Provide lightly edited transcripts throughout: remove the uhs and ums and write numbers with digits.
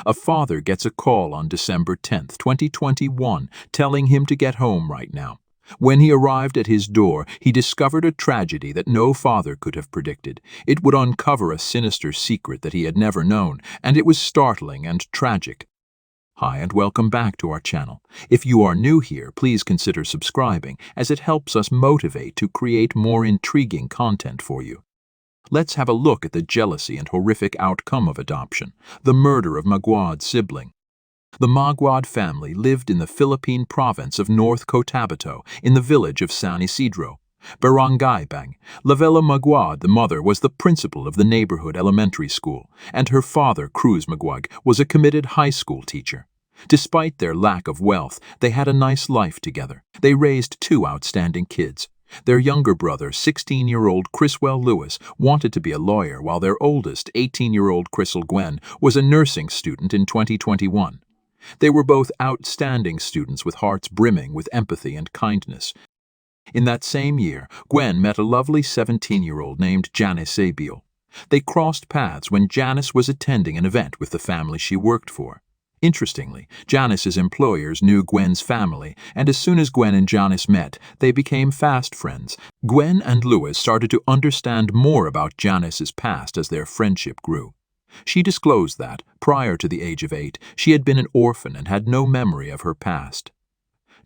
A father gets a call on December 10th, 2021, telling him to get home right now. When he arrived at his door, he discovered a tragedy that no father could have predicted. It would uncover a sinister secret that he had never known, and it was startling and tragic. Hi and welcome back to our channel. If you are new here, please consider subscribing, as it helps us motivate to create more intriguing content for you. Let's have a look at the jealousy and horrific outcome of adoption, the murder of Maguad Sibling. The Maguad family lived in the Philippine province of North Cotabato, in the village of San Isidro, Barangay Bang. Lavella Maguad, the mother, was the principal of the neighborhood elementary school, and her father, Cruz Maguag, was a committed high school teacher. Despite their lack of wealth, they had a nice life together. They raised two outstanding kids. Their younger brother, 16-year-old Criswell Lewis, wanted to be a lawyer, while their oldest, 18-year-old Crystal Gwen, was a nursing student in 2021. They were both outstanding students with hearts brimming with empathy and kindness. In that same year, Gwen met a lovely 17-year-old named Janice Abiel. They crossed paths when Janice was attending an event with the family she worked for. Interestingly, Janice's employers knew Gwen's family, and as soon as Gwen and Janice met, they became fast friends. Gwen and Lewis started to understand more about Janice's past as their friendship grew. She disclosed that, prior to the age of 8, she had been an orphan and had no memory of her past.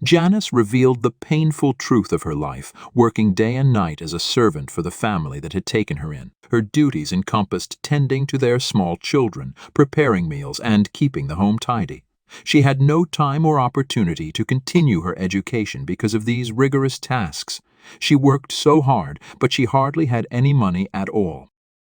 Janice revealed the painful truth of her life, working day and night as a servant for the family that had taken her in. Her duties encompassed tending to their small children, preparing meals, and keeping the home tidy. She had no time or opportunity to continue her education because of these rigorous tasks. She worked so hard, but she hardly had any money at all.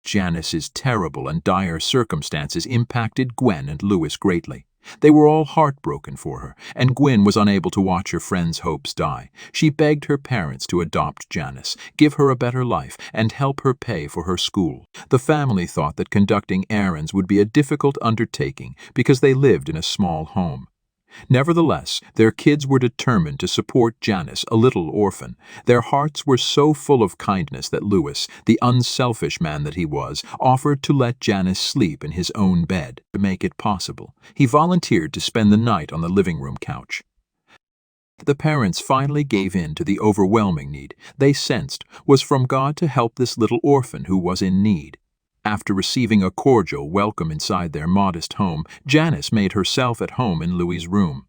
Janice's terrible and dire circumstances impacted Gwen and Lewis greatly. They were all heartbroken for her, and Gwen was unable to watch her friends' hopes die. She begged her parents to adopt Janice, give her a better life, and help her pay for her school. The family thought that conducting errands would be a difficult undertaking because they lived in a small home. Nevertheless, their kids were determined to support Janice, a little orphan. Their hearts were so full of kindness that Lewis, the unselfish man that he was, offered to let Janice sleep in his own bed. To make it possible, he volunteered to spend the night on the living room couch. The parents finally gave in to the overwhelming need they sensed was from God to help this little orphan who was in need. After receiving a cordial welcome inside their modest home, Janice made herself at home in Louis' room.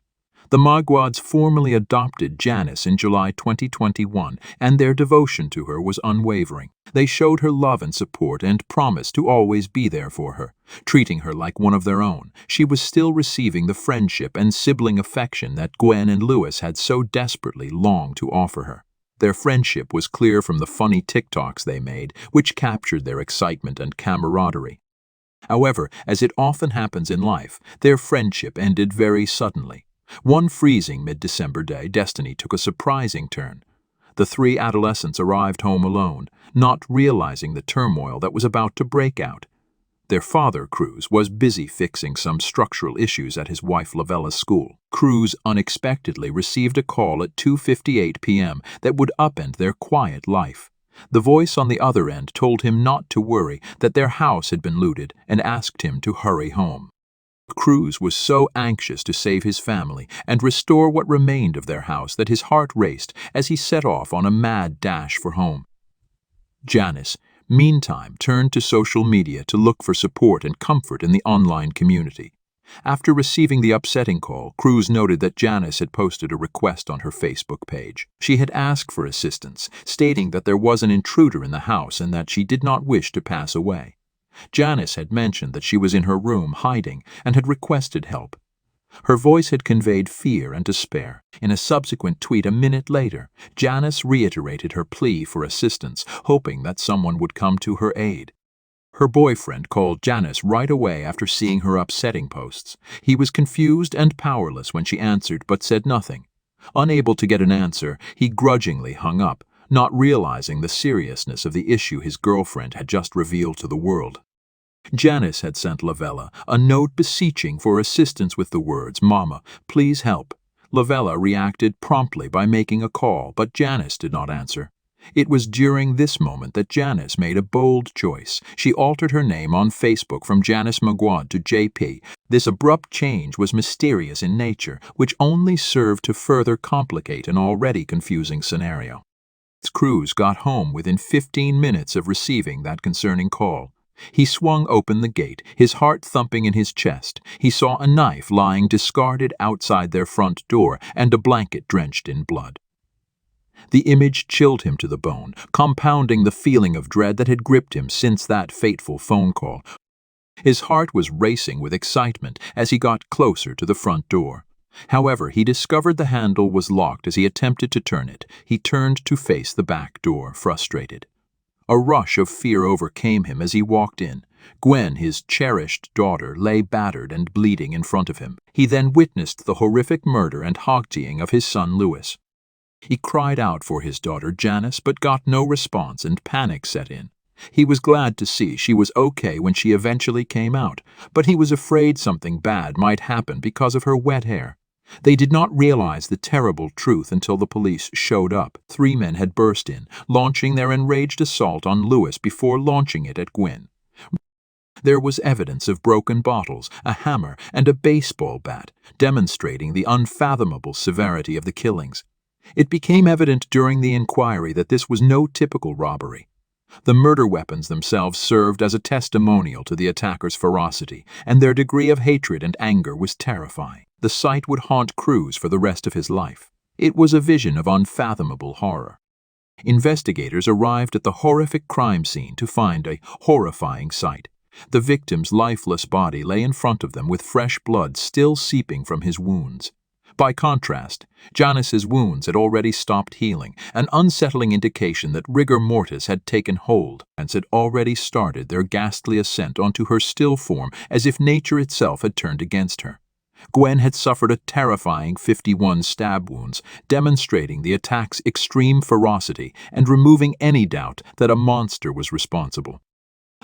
The Maguads formally adopted Janice in July 2021, and their devotion to her was unwavering. They showed her love and support and promised to always be there for her, treating her like one of their own. She was still receiving the friendship and sibling affection that Gwen and Lewis had so desperately longed to offer her. Their friendship was clear from the funny TikToks they made, which captured their excitement and camaraderie. However, as it often happens in life, their friendship ended very suddenly. One freezing mid-December day, destiny took a surprising turn. The three adolescents arrived home alone, not realizing the turmoil that was about to break out. Their father, Cruz, was busy fixing some structural issues at his wife Lavella's school. Cruz unexpectedly received a call at 2:58 p.m. that would upend their quiet life. The voice on the other end told him not to worry, that their house had been looted, and asked him to hurry home. Cruz was so anxious to save his family and restore what remained of their house that his heart raced as he set off on a mad dash for home. Janice, meantime, turned to social media to look for support and comfort in the online community. After receiving the upsetting call, Cruz noted that Janice had posted a request on her Facebook page. She had asked for assistance, stating that there was an intruder in the house and that she did not wish to pass away. Janice had mentioned that she was in her room hiding and had requested help. Her voice had conveyed fear and despair. In a subsequent tweet a minute later, Janice reiterated her plea for assistance, hoping that someone would come to her aid. Her boyfriend called Janice right away after seeing her upsetting posts. He was confused and powerless when she answered but said nothing. Unable to get an answer, he grudgingly hung up, not realizing the seriousness of the issue his girlfriend had just revealed to the world. Janice had sent Lavella a note beseeching for assistance with the words, "Mama, please help." Lavella reacted promptly by making a call, but Janice did not answer. It was during this moment that Janice made a bold choice. She altered her name on Facebook from Janice Maguad to JP. This abrupt change was mysterious in nature, which only served to further complicate an already confusing scenario. Cruz got home within 15 minutes of receiving that concerning call. He swung open the gate, his heart thumping in his chest. He saw a knife lying discarded outside their front door and a blanket drenched in blood. The image chilled him to the bone, compounding the feeling of dread that had gripped him since that fateful phone call. His heart was racing with excitement as he got closer to the front door. However, he discovered the handle was locked as he attempted to turn it. He turned to face the back door, frustrated. A rush of fear overcame him as he walked in. Gwen, his cherished daughter, lay battered and bleeding in front of him. He then witnessed the horrific murder and hogtying of his son Louis. He cried out for his daughter Janice but got no response and panic set in. He was glad to see she was okay when she eventually came out, but he was afraid something bad might happen because of her wet hair. They did not realize the terrible truth until the police showed up. 3 men had burst in, launching their enraged assault on Louis before launching it at Gwen. There was evidence of broken bottles, a hammer, and a baseball bat, demonstrating the unfathomable severity of the killings. It became evident during the inquiry that this was no typical robbery. The murder weapons themselves served as a testimonial to the attackers' ferocity, and their degree of hatred and anger was terrifying. The sight would haunt Cruz for the rest of his life. It was a vision of unfathomable horror. Investigators arrived at the horrific crime scene to find a horrifying sight. The victim's lifeless body lay in front of them with fresh blood still seeping from his wounds. By contrast, Janice's wounds had already stopped healing, an unsettling indication that rigor mortis had taken hold and had already started their ghastly ascent onto her still form as if nature itself had turned against her. Gwen had suffered a terrifying 51 stab wounds, demonstrating the attack's extreme ferocity and removing any doubt that a monster was responsible.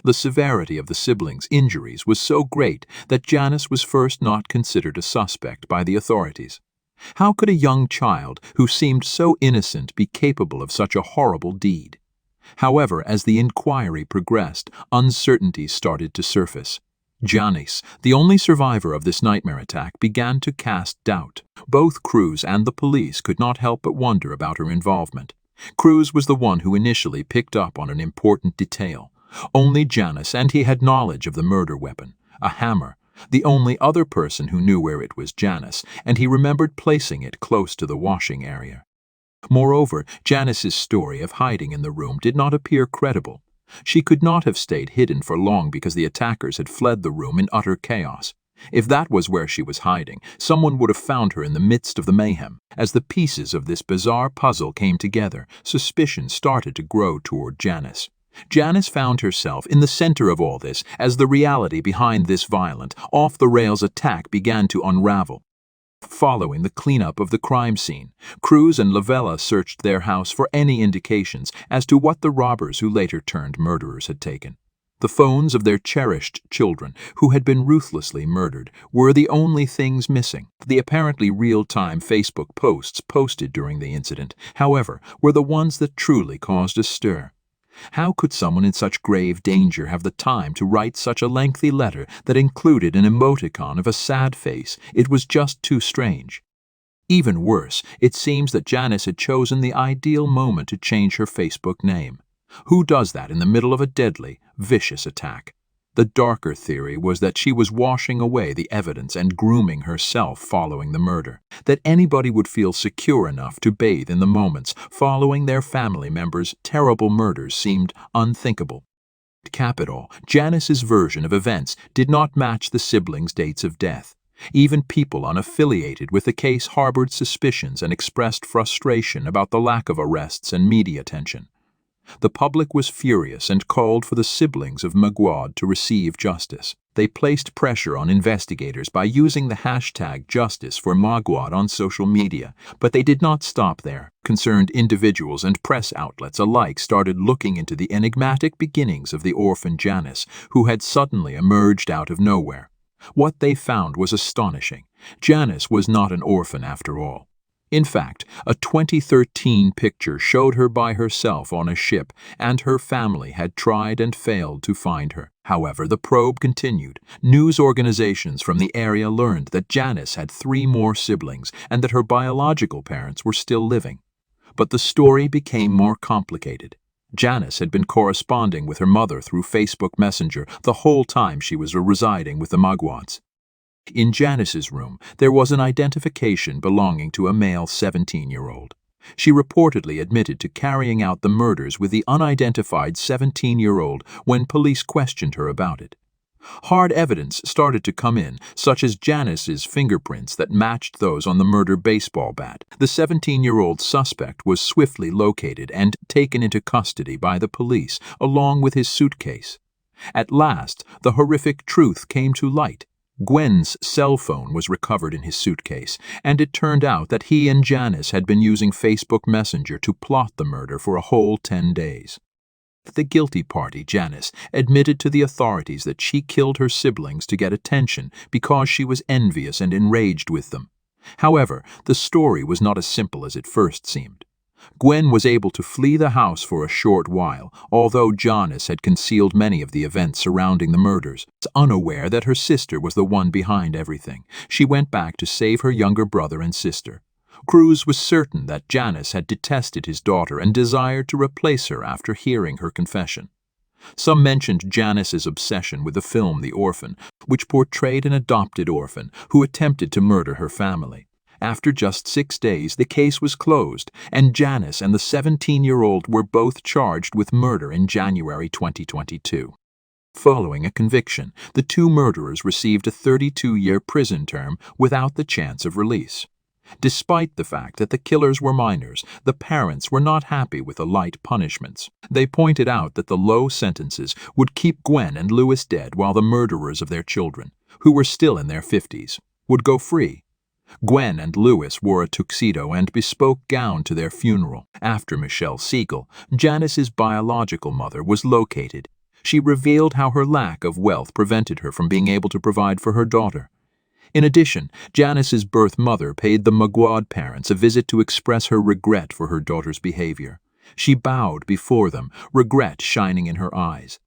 The severity of the siblings' injuries was so great that Janice was first not considered a suspect by the authorities. How could a young child who seemed so innocent be capable of such a horrible deed? However, as the inquiry progressed, uncertainties started to surface. Janice, the only survivor of this nightmare attack, began to cast doubt. Both Cruz and the police could not help but wonder about her involvement. Cruz was the one who initially picked up on an important detail. Only Janice and he had knowledge of the murder weapon, a hammer. The only other person who knew where it was Janice, and he remembered placing it close to the washing area. Moreover, Janice's story of hiding in the room did not appear credible. She could not have stayed hidden for long because the attackers had fled the room in utter chaos. If that was where she was hiding, someone would have found her in the midst of the mayhem. As the pieces of this bizarre puzzle came together, suspicion started to grow toward Janice. Janice found herself in the center of all this as the reality behind this violent, off-the-rails attack began to unravel. Following the cleanup of the crime scene, Cruz and Lavella searched their house for any indications as to what the robbers who later turned murderers had taken. The phones of their cherished children, who had been ruthlessly murdered, were the only things missing. The apparently real-time Facebook posts posted during the incident, however, were the ones that truly caused a stir. How could someone in such grave danger have the time to write such a lengthy letter that included an emoticon of a sad face? It was just too strange. Even worse, it seems that Janice had chosen the ideal moment to change her Facebook name. Who does that in the middle of a deadly, vicious attack? The darker theory was that she was washing away the evidence and grooming herself following the murder, that anybody would feel secure enough to bathe in the moments following their family members' terrible murders seemed unthinkable. To cap it all, Janice's version of events did not match the siblings' dates of death. Even people unaffiliated with the case harbored suspicions and expressed frustration about the lack of arrests and media attention. The public was furious and called for the siblings of Maguad to receive justice. They placed pressure on investigators by using the hashtag Justice for Maguad on social media, but they did not stop there. Concerned individuals and press outlets alike started looking into the enigmatic beginnings of the orphan Janice, who had suddenly emerged out of nowhere. What they found was astonishing. Janice was not an orphan after all. In fact, a 2013 picture showed her by herself on a ship, and her family had tried and failed to find her. However, the probe continued. News organizations from the area learned that Janice had 3 more siblings and that her biological parents were still living. But the story became more complicated. Janice had been corresponding with her mother through Facebook Messenger the whole time she was residing with the Maguads. In Janice's room, there was an identification belonging to a male 17-year-old. She reportedly admitted to carrying out the murders with the unidentified 17-year-old when police questioned her about it. Hard evidence started to come in, such as Janice's fingerprints that matched those on the murder baseball bat. The 17-year-old suspect was swiftly located and taken into custody by the police, along with his suitcase. At last, the horrific truth came to light. Gwen's cell phone was recovered in his suitcase, and it turned out that he and Janice had been using Facebook Messenger to plot the murder for a whole 10 days. The guilty party, Janice, admitted to the authorities that she killed her siblings to get attention because she was envious and enraged with them. However, the story was not as simple as it first seemed. Gwen was able to flee the house for a short while, although Janice had concealed many of the events surrounding the murders. Unaware that her sister was the one behind everything, she went back to save her younger brother and sister. Cruz was certain that Janice had detested his daughter and desired to replace her after hearing her confession. Some mentioned Janice's obsession with the film The Orphan, which portrayed an adopted orphan who attempted to murder her family. After just 6 days, the case was closed, and Janice and the 17-year-old were both charged with murder in January 2022. Following a conviction, the 2 murderers received a 32-year prison term without the chance of release. Despite the fact that the killers were minors, the parents were not happy with the light punishments. They pointed out that the low sentences would keep Gwen and Louis dead while the murderers of their children, who were still in their 50s, would go free. Gwen and Louis wore a tuxedo and bespoke gown to their funeral. After Michelle Siegel, Janice's biological mother, was located. She revealed how her lack of wealth prevented her from being able to provide for her daughter. In addition, Janice's birth mother paid the Maguad parents a visit to express her regret for her daughter's behavior. She bowed before them, regret shining in her eyes.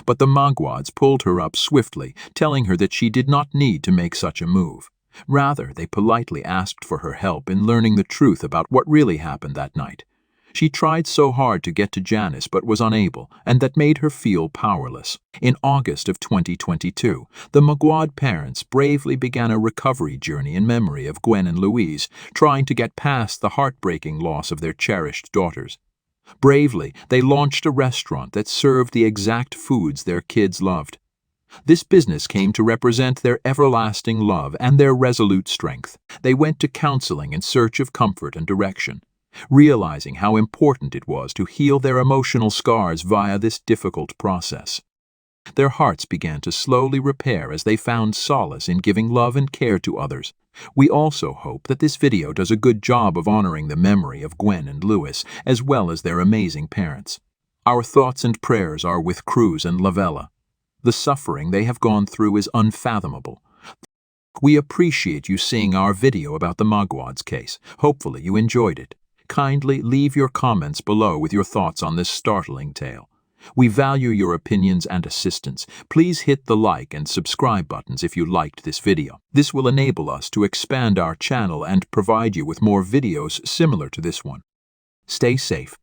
But the Maguads pulled her up swiftly, telling her that she did not need to make such a move. Rather, they politely asked for her help in learning the truth about what really happened that night. She tried so hard to get to Janice but was unable, and that made her feel powerless. In August of 2022, the Maguad parents bravely began a recovery journey in memory of Gwen and Louise, trying to get past the heartbreaking loss of their cherished daughters. Bravely, they launched a restaurant that served the exact foods their kids loved. This business came to represent their everlasting love and their resolute strength. They went to counseling in search of comfort and direction, realizing how important it was to heal their emotional scars via this difficult process. Their hearts began to slowly repair as they found solace in giving love and care to others. We also hope that this video does a good job of honoring the memory of Gwen and Louis, as well as their amazing parents. Our thoughts and prayers are with Cruz and Lavella. The suffering they have gone through is unfathomable. We appreciate you seeing our video about the Maguads case. Hopefully you enjoyed it. Kindly leave your comments below with your thoughts on this startling tale. We value your opinions and assistance. Please hit the like and subscribe buttons if you liked this video. This will enable us to expand our channel and provide you with more videos similar to this one. Stay safe.